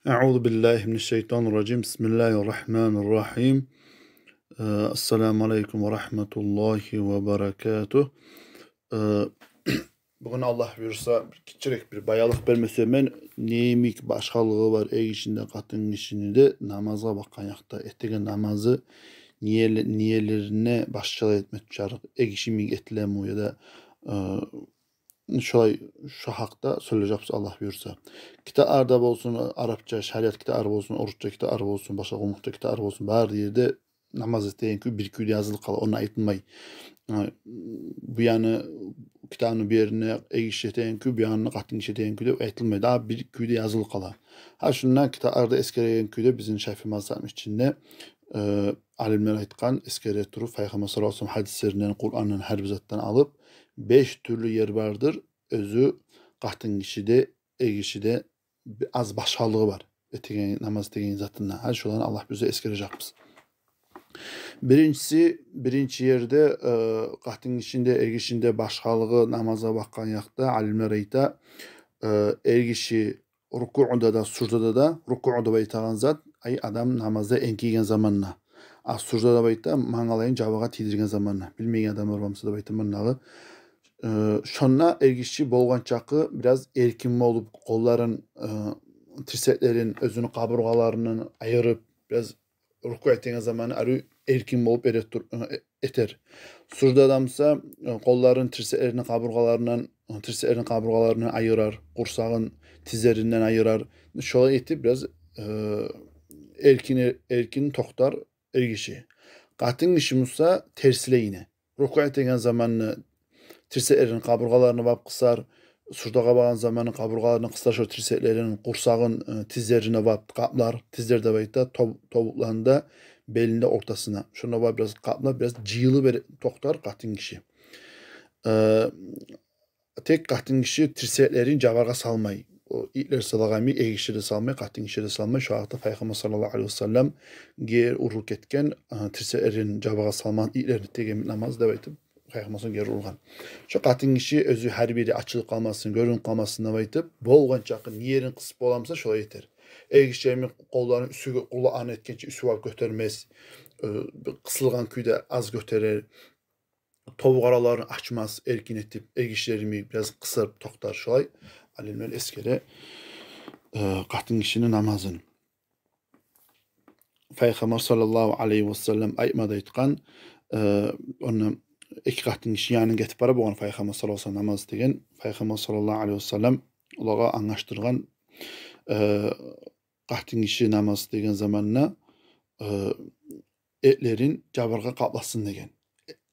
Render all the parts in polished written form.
Euzu billahi mineşşeytanirracim. Bismillahirrahmanirrahim. Esselamu aleyküm ve rahmetullahi ve berekatuh. Ee, Bugün Allah buyursa kiçirek bir bayalık vermese men neyimik başkalığı var ey içinde katın içinde namaza bakan yakta ettiğin namazı niyelerine başçala etmek çarık ey işimi etlemu ya da şolay şu hakta söyleyeceğiz Allah buyursa. Kitap arda olsun, Arapça, şeriat kitabı olsun, Orusça kitabı olsun, başka umutça kitabı olsun. Bari yerde namaz isteyen ki bir küyde yazılı kala, onu aytılmay. Bu yani kitabını bir yerine egişleten ki bir yanına katın işleten ki de aytılmay. Daha bir küyde yazılı kala. Ha şundan kitap arda eskireyen küyde bizim Şafii mazhabı içinde alimler aytkan eskere turup Peygamber sallallahu aleyhi ve sellem hadislerinden, Kur'an'ın her bir zattan alıp 5 türlü yer vardır. Özü qahtın kişide, egişide az başkalığı var. Etegen namaz tegen zatında. Her şey olan Allah bize eskerecekmiz. Birinci yerde qahtın kişinde, egişinde başkalığı namaza bakkan yakta alimler ayta egişi ruku'da da surda da ruku'da baytağan zat ay adam namazda enkigen zamanına. Az surda da bayta mangalayın cavaga tidirgen zamanına. Bilmeyen adam olmamsa da bayta mannağı. Şonna ergişçi bolğançakı biraz erkin olup kolların, tirseklerin özünü kaburgalarının ayırıp biraz ruku ettiğin zaman arı erkin olup eter. Surda adamsa kolların tirseklerini kaburgalarını ayırar, kursağın tizlerinden ayırar. Şola etip biraz erkin toktar ergişi. Katın işi musa tersile yine. Ruku ettiğin zamanını tirseklerin kaburgalarını vap kısar. Surdaga bağın zamanı kaburgalarını kısar şu tirseklerin kursağın tizlerine vap kaplar. Tizler de bayıtta tobuklarında belinde ortasına. Şuna vap biraz kaplar biraz cığılı bir toktar katın kişi. Tek katın kişi tirseklerin cavarga salmayı. O itler salagami egişleri salmay, katın kişileri salmay. Şu haqda Peygamber sallallahu aleyhi ve sellem ger uruk etken tirseklerin cavarga salman itlerini tegen namaz da baytıp Peygamber'in geri urgan. Şu katın kişi özü her biri açılıp kalmasın, görün kalmasın baytıp bolgan çakın yerin kısıp olamsa şola yeter. Egişlerimin kollarını kulu an etkençe üsü var götürmez. Kısılgan küyde az götürür. Tavuk aralarını açmaz, erkin etip egişlerimi biraz kısarıp toktar şolay. Alimler eskere katın kişinin namazını. Peygamber sallallahu aleyhi ve sellem aymada aytkan onu iki katın kişi yani getip bara boğan Peygamber sallallahu aleyhi ve sellem namaz degen Peygamber sallallahu aleyhi ve sellem olaga anlaştırgan katın kişi namaz degen zamanına etlerin cabarga kaplasın degen.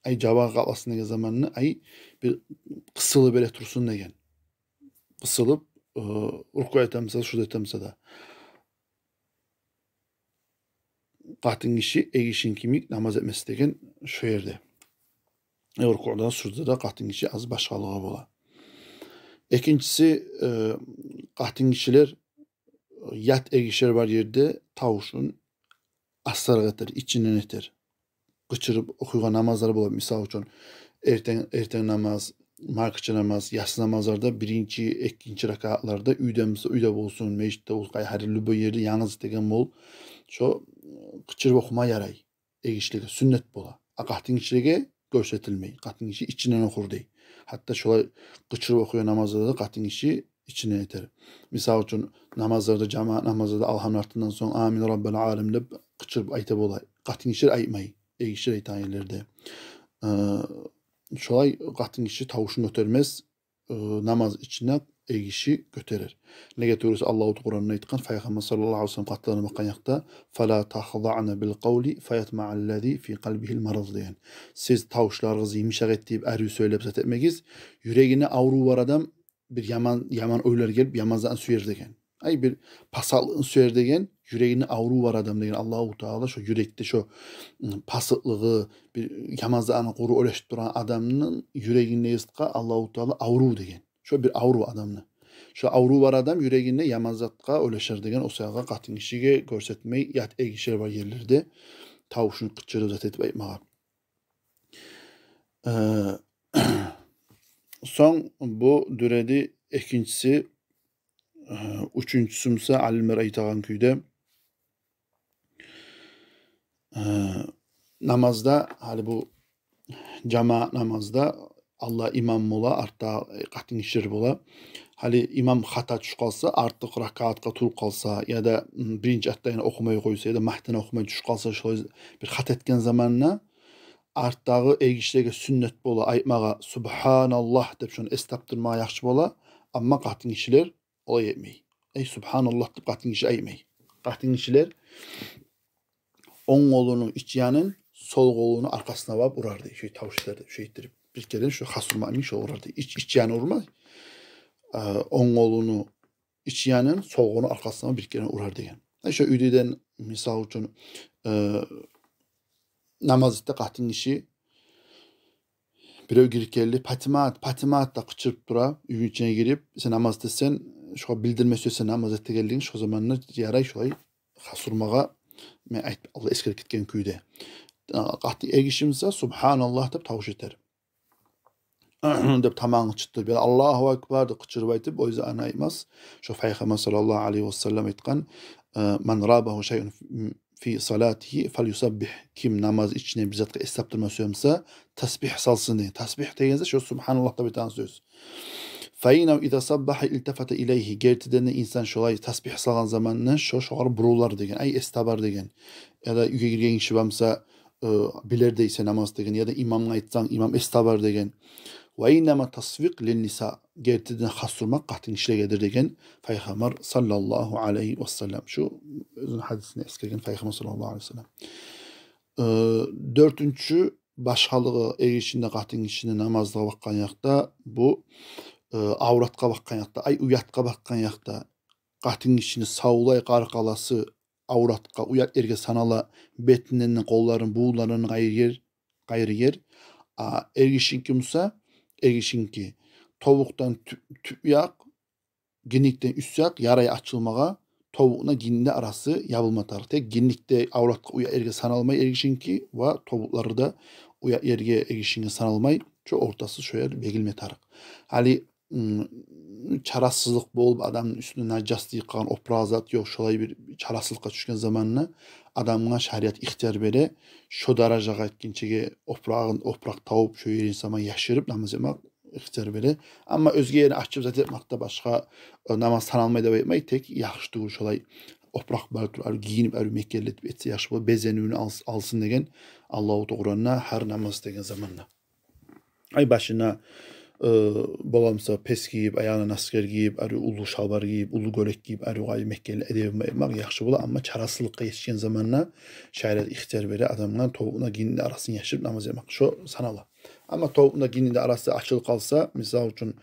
Ay cabarga kaplasın degen zamanına ay bir kısılı böyle tursun degen. Kısılıp ruku etemse, şurada etemse da. Katın kişi egişin kimik namaz etmesi degen şu yerde. Ruku'da, surda da katın kişi az başkalığı bola. İkincisi katın kişiler yat egişler var yerde tavuşun astar eter, içinden eter. Kıçırıp okuyuğa namazları bola. Misal için erten namaz, markıçı namaz, yas namazlarda birinci, ikinci rakatlarda üyde bolsun, meşitte olsun, her lübü yerde yalnız degen bol. Şu kıçırıp okuma yaray. Egişligi sünnet bola. Katın kişiligi görsetilmeyi. Katın kişi içinden okur dey. Hatta şolay kıçırıp okuyor namazda da katın kişi içinden eter. Misal için namazlarda, cemaat namazlarda Allah'ın artından son amin rabbel alem de kıçırıp ayta bola. Katın kişi aytmayı. Egişler aytan yerlerde. Şolay katın kişi tavuşun götürmez. Namaz içine egişi götürür. Ne getirirse Allahu Kur'an'ın aytkan Peygamber sallallahu aleyhi ve sellem katlarına bakan yakta فَلَا تَخْضَعْنَ بِالْقَوْلِ فَيَتْمَعَ الَّذ۪ي فِي قَلْبِهِ الْمَرَضِ diyen. Siz tavuşlarınızı yumuşak ettiğip erü söyleyip zat etmegiz. Yüreğine avru var adam bir yaman oylar gelip yamazdan süyer degen. Ay bir pasallığın süyer degen yüreğine avru var adam degen. Allahu Teala şu yürekte şu pasıklığı bir yamazdan kuru öleşip duran adamın yüreğinde yastka Allahu Teala avru degen. Şu bir avru adamını. Şu avru var adam yüreğinde yamazatqa öleşer degen o sağa katın kişiye görsetmeyi yat egişer var yerlerde. Tavuşun kıçırı zat etip aytmağa. Son bu düredi ikincisi Üçüncüsü ise alimler aytagan küyde namazda hali bu cama namazda Allah imam bola, artta qatin işir bola. Hali imam hata tuş qalsa, artıq rakatqa turup qalsa ya da birinci attayını okumay qoysa ya da mahtını okumay tuş qalsa şolay bir hata etken zamanna artdağı egişlege sünnet bola aytmaga subhanallah dep şonu estaptırmaga yaxşı bola, amma qatin işler olay etmey. Ey subhanallah dep qatin işi aytmay. Qatin işler on kolunu içyanın sol kolunu arkasına varıp urardı. Şey tavşilerdi, şey ettirip bir kere şu hasurmaymış urardı. İçyanı urmay. On kolunu içyanın sol kolunu arkasına bir kere urar degen. Şu üdiden misal üçün namaz ette qatin işi biröv girip geldi. Patimat da qıçırıp dura. Üyün içine girip sen namaz desen şu bildirme sözse namaz ette geldiğin şu zamanlar yaray şolay hasurmaga men aytып Allah eskerip ketken kuyda. Qati egişimse subhanallah dep tavış eter. Dep tamamı çıktı. Bir Allahu Ekber de qıçırıp aytıp o yüzden anaymas. Şu Peygamber sallallahu aleyhi ve sellem aytkan men rabahu şey'un fi salatihi felyusabbih. Kim namaz içine bir zatqa estaptırma söylemse tasbih salsın diye. Tasbih degense şu subhanallah da bir tane söz. Feynav ida sabbaha iltefate ileyhi. Gertidene insan şolay tasbih salgan zamanına şoğar burular degen. Ay estabar degen. Ya da üge girgen kişi bamsa bilerdeyse namaz degen. Ya da imamla aytsan imam estabar degen. Ve innema tasvik lin nisa. Gertidene hasurmak qatin işlegedir degen. Peygamber sallallahu aleyhi ve sellem. Şu özün hadisini eskergen Peygamber sallallahu aleyhi ve sellem. Dörtüncü başhalığı erişinde qatin işini namazda bakkan yakta bu avratqa bakkan yakta, ay uyatqa bakkan yakta qatin işini saulay qarqalası avratqa uyat erge sanala betinden kolların buğularını gayrı yer ergişinki musa ergişinki tovuktan tüyak ginikten üsyak yaraya açılmaga tovuğuna ginde arası yapılma tarih. Tek ginlikte avratqa uya erge sanalmay ergişinki ve tovukları da uya erge ergişinki sanalmay şu ortası şöyle begilme tarih. Hali çarasızlık bolup adamın üstüne najaslı yıkan oprazat yok şolay bir çarasızlıkka düşken zamanına adamına şariat ihtiyar bere şu darajaga etkinçege oprak tavıp şu yerin zaman yaşırıp namaz yapmak ihtiyar bere. Ama özge yerini açıp zat etmakta başka namaz sanalmay da etmek tek yaxşı dur şolay oprak bartur giyinip mekkelletip etse yaxşı bol bezenüğünü alsın degen Allahu Teala'na her namaz degen zamanla. Ay başına bolamsa pes giyip, ayağına asker giyip, arı ulu şalvar giyip, ulu görek giyip, arı gayı Mekkeli edebime yapmak yaxşı bola ama çarasılıkka yetişken zamanla şayret ihtiyar beri adamlar tovuğuna giyinde arasını yaşırıp namaz yapmak. Şu sanala. Ama tovuğuna giyinde arası açıl kalsa, misal için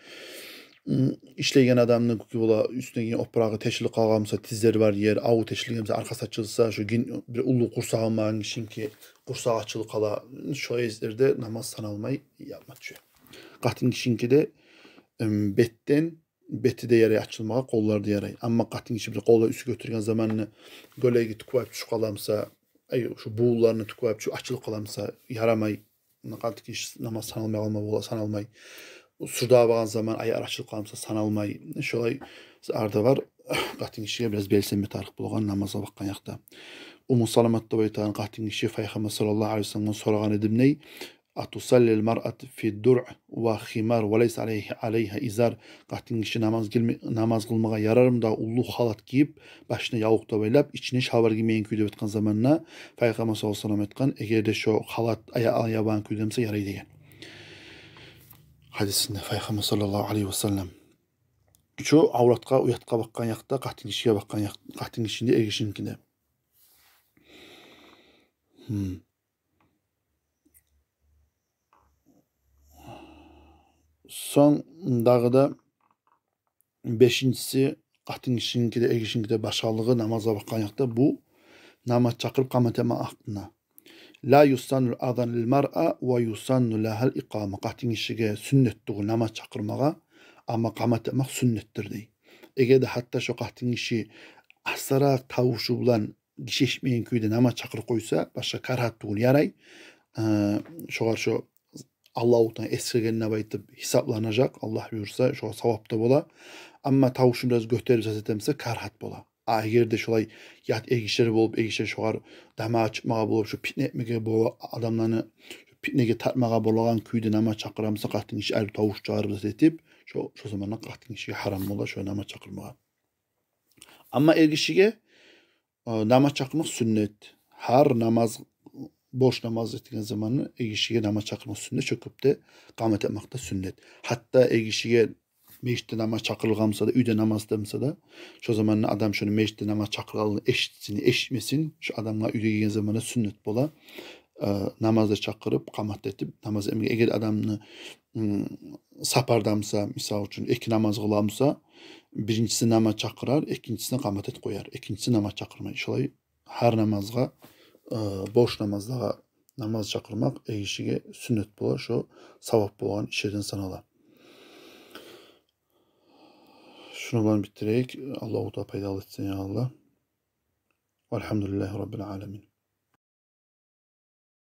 işleyen adamın bola üstüne yine oprağı teşili kalgamsa, tizleri var yer, avu teşili arkası açılsa, şu bir ulu kursağı mağın işin ki kursağı açılı kala, şu ezlerde namaz sanalmayı yapmak şu. Qatin kişinki de beti de yaraya açılmağa kolları da yaray. Ama qatin kişi bir kolları üstü götürgen zamanını göle git tukvayıp şu kalamsa, şu buğularını tukvayıp şu açılıp kalamsa yaramay. Qatin kişi namaz sanalmay alma bola sanalmay. Surda bağın zaman ayar açılıp kalamsa sanalmay. Şolay arda var. Qatin kişiye biraz belsenme tarih bulgan namaza bakkan yakta. Umu Salamat da baytan qatin kişi Peygamber sallallahu aleyhi ve sellem soragan edim ney? Atusallil mar'at fi dur' ve khimar ve leys aleyha izar. Qatin kişi namaz kılmağa yararım da ullu halat giyip başına yavukta baylap içine şalvar giymeyen kuyda bitkan zamanına Peygamber sallallahu aleyhi ve sellem etkan eğer de şu halat ayaban kuydamsa yaray degen. Hadisinde Peygamber sallallahu aleyhi ve sellem şu avratqa uyatqa bakkan yakta qatin kişiye bakkan yakta qatin kişinde ergişinkinde. Son dağıda beşincisi qatin kişinki de ergişinki de başarılığı namaza bakkan yakta bu namaz çakırıp qamat etme aklına. La yusannu azan lil mar'a ve yusannu lahal iqama. Qatin kişiye sünnettir namaz çakırmağa ama qamat etmek sünnettir dey. Eğer de hatta şu qatin kişi asara tavuşu bulan gişeşmeyen köyde namaz çakır koysa başka karhat değil yaray. Şu Allah'tan esirgenine baytıp hesaplanacak. Allah buyursa şu sevapta bola. Amma tavuşun biraz götürüp satetemse karhat bola. Agerde şolay yat egişleri bolup egişler şoğar dama açmağa bolup şu pitne etmege bola adamlarını pitnege tartmağa bolagan küyde nama çakıramsa qahtin işi ayrı tavuş çağırıp satep şu zamandan qahtin işi haram bola şu nama çakırmağa. Amma ergişige nama çakırmak sünnet. Har namaz boş namaz ettiğin zamanı egişige nama çakırmak sünnet çöküp de qamet etmek de sünnet. Hatta egişige meşte namaz çakırılgamsa da, üyde namaz demse de, şu zaman adam şunu meşte namaz çakırılığını eşitmesin, şu adamla üyde yiyen zamanda sünnet bola, namazda çakırıp, qamat etip, namaz emge, eğer adamını sapardamsa, misal üçün, iki namaz kılamsa, birincisi namaz çakırar, ikincisine qamat et koyar, ikincisi namaz çakırmay. Şolay, her namazga, boş namazda namaz çakırmak, egişige sünnet bola, şu savap bolan işlerden sanala. Şunu bilan bitireyik. Allahu da paydalı etsin ya Allah. Velhamdülillahi Rabbil alemin.